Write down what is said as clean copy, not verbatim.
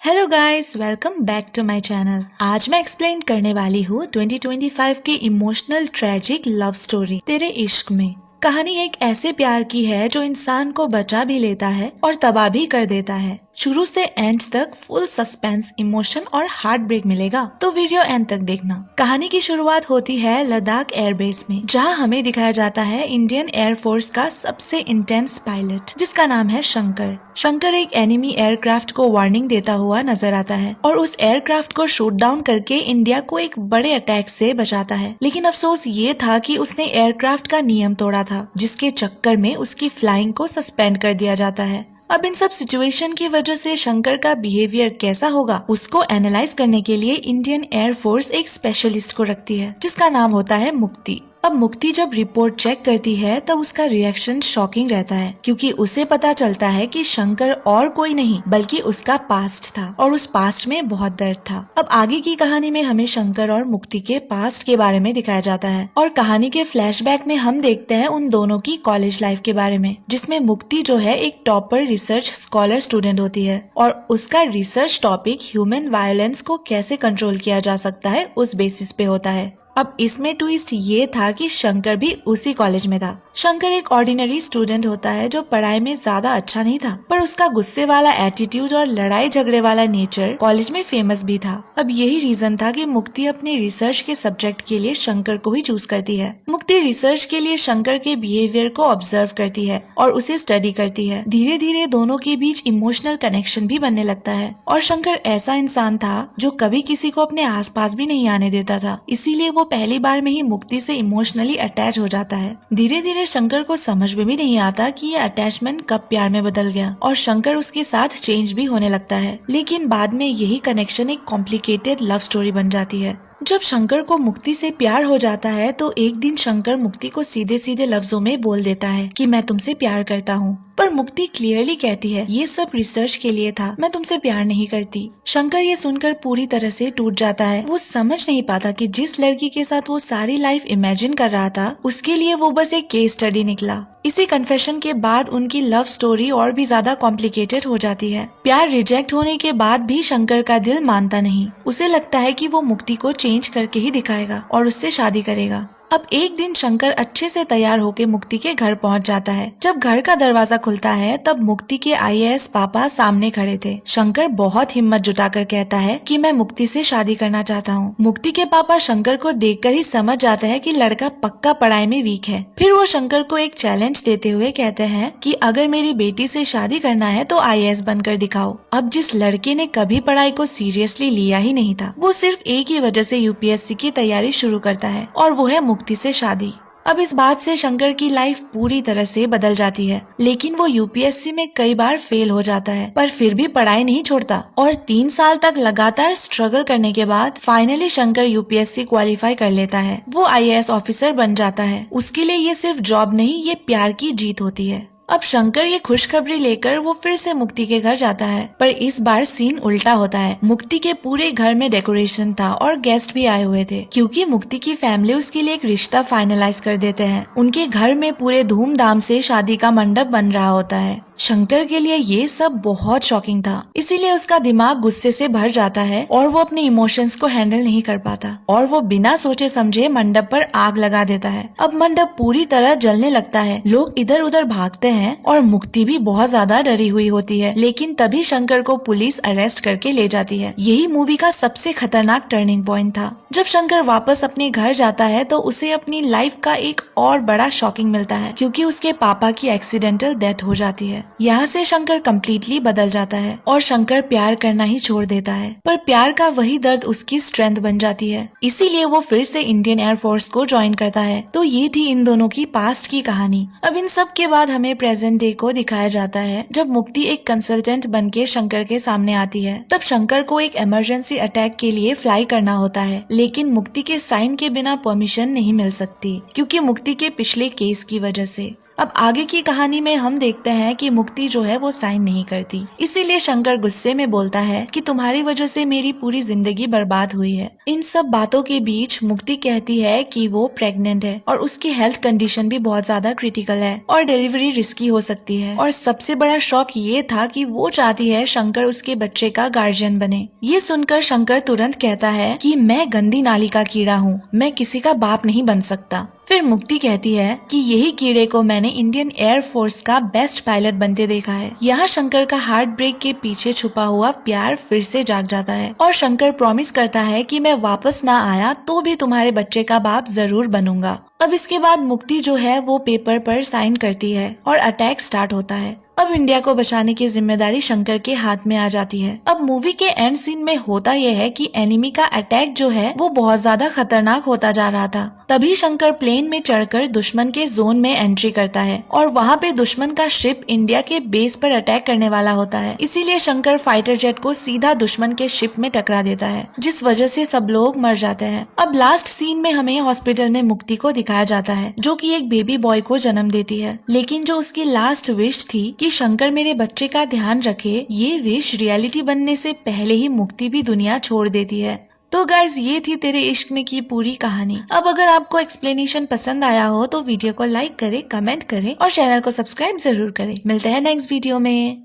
Hello guys, welcome back to my channel. आज मैं explain करने वाली हूँ 2025 की इमोशनल ट्रेजिक लव स्टोरी तेरे इश्क में। कहानी एक ऐसे प्यार की है जो इंसान को बचा भी लेता है और तबाह भी कर देता है। शुरू से एंड तक फुल सस्पेंस, इमोशन और हार्ट ब्रेक मिलेगा, तो वीडियो एंड तक देखना। कहानी की शुरुआत होती है लद्दाख एयरबेस में, जहां हमें दिखाया जाता है इंडियन एयरफोर्स का सबसे इंटेंस पायलट, जिसका नाम है शंकर। शंकर एक एनिमी एयरक्राफ्ट को वार्निंग देता हुआ नजर आता है और उस एयरक्राफ्ट को शूट डाउन करके इंडिया को एक बड़े अटैक से बचाता है। लेकिन अफसोस ये था कि उसने एयरक्राफ्ट का नियम तोड़ा था, जिसके चक्कर में उसकी फ्लाइंग को सस्पेंड कर दिया जाता है। अब इन सब सिचुएशन की वजह से शंकर का बिहेवियर कैसा होगा, उसको एनालाइज करने के लिए इंडियन एयरफोर्स एक स्पेशलिस्ट को रखती है, जिसका नाम होता है मुक्ति। अब मुक्ति जब रिपोर्ट चेक करती है तब उसका रिएक्शन शॉकिंग रहता है, क्योंकि उसे पता चलता है कि शंकर और कोई नहीं बल्कि उसका पास्ट था और उस पास्ट में बहुत दर्द था। अब आगे की कहानी में हमें शंकर और मुक्ति के पास्ट के बारे में दिखाया जाता है और कहानी के फ्लैशबैक में हम देखते हैं उन दोनों की कॉलेज लाइफ के बारे में, जिसमें मुक्ति जो है एक टॉपर रिसर्च स्कॉलर स्टूडेंट होती है और उसका रिसर्च टॉपिक ह्यूमन वायलेंस को कैसे कंट्रोल किया जा सकता है उस बेसिस पे होता है। अब इसमें ट्विस्ट ये था कि शंकर भी उसी कॉलेज में था। शंकर एक ऑर्डिनरी स्टूडेंट होता है जो पढ़ाई में ज्यादा अच्छा नहीं था, पर उसका गुस्से वाला एटीट्यूड और लड़ाई झगड़े वाला नेचर कॉलेज में फेमस भी था। अब यही रीजन था कि मुक्ति अपने रिसर्च के सब्जेक्ट के लिए शंकर को ही चूज करती है। मुक्ति रिसर्च के लिए शंकर के बिहेवियर को ऑब्जर्व करती है और उसे स्टडी करती है। धीरे धीरे दोनों के बीच इमोशनल कनेक्शन भी बनने लगता है और शंकर ऐसा इंसान था जो कभी किसी को अपने आसपास भी नहीं आने देता था, इसीलिए वो पहली बार में ही मुक्ति से इमोशनली अटैच हो जाता है। धीरे धीरे शंकर को समझ में भी नहीं आता कि ये अटैचमेंट कब प्यार में बदल गया और शंकर उसके साथ चेंज भी होने लगता है। लेकिन बाद में यही कनेक्शन एक कॉम्प्लिकेटेड लव स्टोरी बन जाती है। जब शंकर को मुक्ति से प्यार हो जाता है तो एक दिन शंकर मुक्ति को सीधे सीधे लफ्जों में बोल देता है कि मैं तुमसे प्यार करता हूँ, पर मुक्ति क्लियरली कहती है ये सब रिसर्च के लिए था, मैं तुमसे प्यार नहीं करती। शंकर ये सुनकर पूरी तरह से टूट जाता है। वो समझ नहीं पाता कि जिस लड़की के साथ वो सारी लाइफ इमेजिन कर रहा था उसके लिए वो बस एक केस स्टडी निकला। इसी कन्फेशन के बाद उनकी लव स्टोरी और भी ज्यादा कॉम्प्लिकेटेड हो जाती है। प्यार रिजेक्ट होने के बाद भी शंकर का दिल मानता नहीं। उसे लगता है कि वो मुक्ति को चेंज करके ही दिखाएगा और उससे शादी करेगा। अब एक दिन शंकर अच्छे से तैयार होकर मुक्ति के घर पहुंच जाता है। जब घर का दरवाजा खुलता है तब मुक्ति के आईएएस पापा सामने खड़े थे। शंकर बहुत हिम्मत जुटाकर कहता है कि मैं मुक्ति से शादी करना चाहता हूँ। मुक्ति के पापा शंकर को देखकर ही समझ जाते हैं कि लड़का पक्का पढ़ाई में वीक है। फिर वो शंकर को एक चैलेंज देते हुए कहते हैं कि अगर मेरी बेटी से शादी करना है तो आईएएस बनकर दिखाओ। अब जिस लड़के ने कभी पढ़ाई को सीरियसली लिया ही नहीं था, वो सिर्फ एक ही वजह से यूपीएससी की तैयारी शुरू करता है और वो है मुक्ति से शादी। अब इस बात से शंकर की लाइफ पूरी तरह से बदल जाती है, लेकिन वो यूपीएससी में कई बार फेल हो जाता है, पर फिर भी पढ़ाई नहीं छोड़ता और 3 साल तक लगातार स्ट्रगल करने के बाद फाइनली शंकर यूपीएससी क्वालिफाई कर लेता है। वो आईएएस ऑफिसर बन जाता है। उसके लिए ये सिर्फ जॉब नहीं, ये प्यार की जीत होती है। अब शंकर ये खुशखबरी लेकर वो फिर से मुक्ति के घर जाता है, पर इस बार सीन उल्टा होता है। मुक्ति के पूरे घर में डेकोरेशन था और गेस्ट भी आए हुए थे, क्योंकि मुक्ति की फैमिली उसके लिए एक रिश्ता फाइनलाइज कर देते हैं। उनके घर में पूरे धूमधाम से शादी का मंडप बन रहा होता है। शंकर के लिए ये सब बहुत शॉकिंग था, इसीलिए उसका दिमाग गुस्से से भर जाता है और वो अपने इमोशंस को हैंडल नहीं कर पाता और वो बिना सोचे समझे मंडप पर आग लगा देता है। अब मंडप पूरी तरह जलने लगता है, लोग इधर उधर भागते हैं और मुक्ति भी बहुत ज्यादा डरी हुई होती है। लेकिन तभी शंकर को पुलिस अरेस्ट करके ले जाती है। यही मूवी का सबसे खतरनाक टर्निंग पॉइंट था। जब शंकर वापस अपने घर जाता है तो उसे अपनी लाइफ का एक और बड़ा शॉकिंग मिलता है, क्योंकि उसके पापा की एक्सीडेंटल डेथ हो जाती है। यहाँ से शंकर कम्प्लीटली बदल जाता है और शंकर प्यार करना ही छोड़ देता है, पर प्यार का वही दर्द उसकी स्ट्रेंथ बन जाती है। इसीलिए वो फिर से इंडियन एयरफोर्स को ज्वाइन करता है। तो ये थी इन दोनों की पास्ट की कहानी। अब इन सब के बाद हमें प्रेजेंट डे को दिखाया जाता है, जब मुक्ति एक कंसल्टेंट बनके शंकर के सामने आती है। तब शंकर को एक इमरजेंसी अटैक के लिए फ्लाई करना होता है, लेकिन मुक्ति के साइन के बिना परमिशन नहीं मिल सकती, क्योंकि मुक्ति के पिछले केस की वजह से। अब आगे की कहानी में हम देखते हैं कि मुक्ति जो है वो साइन नहीं करती, इसीलिए शंकर गुस्से में बोलता है कि तुम्हारी वजह से मेरी पूरी जिंदगी बर्बाद हुई है। इन सब बातों के बीच मुक्ति कहती है कि वो प्रेग्नेंट है और उसकी हेल्थ कंडीशन भी बहुत ज्यादा क्रिटिकल है और डिलीवरी रिस्की हो सकती है। और सबसे बड़ा शॉक ये था कि वो चाहती है शंकर उसके बच्चे का गार्जियन बने। ये सुनकर शंकर तुरंत कहता है कि मैं गंदी नाली का कीड़ा हूँ, मैं किसी का बाप नहीं बन सकता। फिर मुक्ति कहती है कि यही कीड़े को मैंने इंडियन एयर फोर्स का बेस्ट पायलट बनते देखा है। यहाँ शंकर का हार्ट ब्रेक के पीछे छुपा हुआ प्यार फिर से जाग जाता है और शंकर प्रॉमिस करता है कि मैं वापस ना आया तो भी तुम्हारे बच्चे का बाप जरूर बनूंगा। अब इसके बाद मुक्ति जो है वो पेपर पर साइन करती है और अटैक स्टार्ट होता है। अब इंडिया को बचाने की जिम्मेदारी शंकर के हाथ में आ जाती है। अब मूवी के एंड सीन में होता यह है कि एनिमी का अटैक जो है वो बहुत ज्यादा खतरनाक होता जा रहा था। तभी शंकर प्लेन में चढ़कर दुश्मन के जोन में एंट्री करता है और वहाँ पे दुश्मन का शिप इंडिया के बेस पर अटैक करने वाला होता है। इसीलिए शंकर फाइटर जेट को सीधा दुश्मन के शिप में टकरा देता है, जिस वजह से सब लोग मर जाते हैं। अब लास्ट सीन में हमें हॉस्पिटल में मुक्ति को दिखाया जाता है, जो कि एक बेबी बॉय को जन्म देती है। लेकिन जो उसकी लास्ट विश थी कि शंकर मेरे बच्चे का ध्यान रखे, ये विश रियलिटी बनने से पहले ही मुक्ति भी दुनिया छोड़ देती है। तो गाइज ये थी तेरे इश्क में की पूरी कहानी। अब अगर आपको एक्सप्लेनेशन पसंद आया हो तो वीडियो को लाइक करें, कमेंट करें और चैनल को सब्सक्राइब जरूर करें। मिलते हैं नेक्स्ट वीडियो में।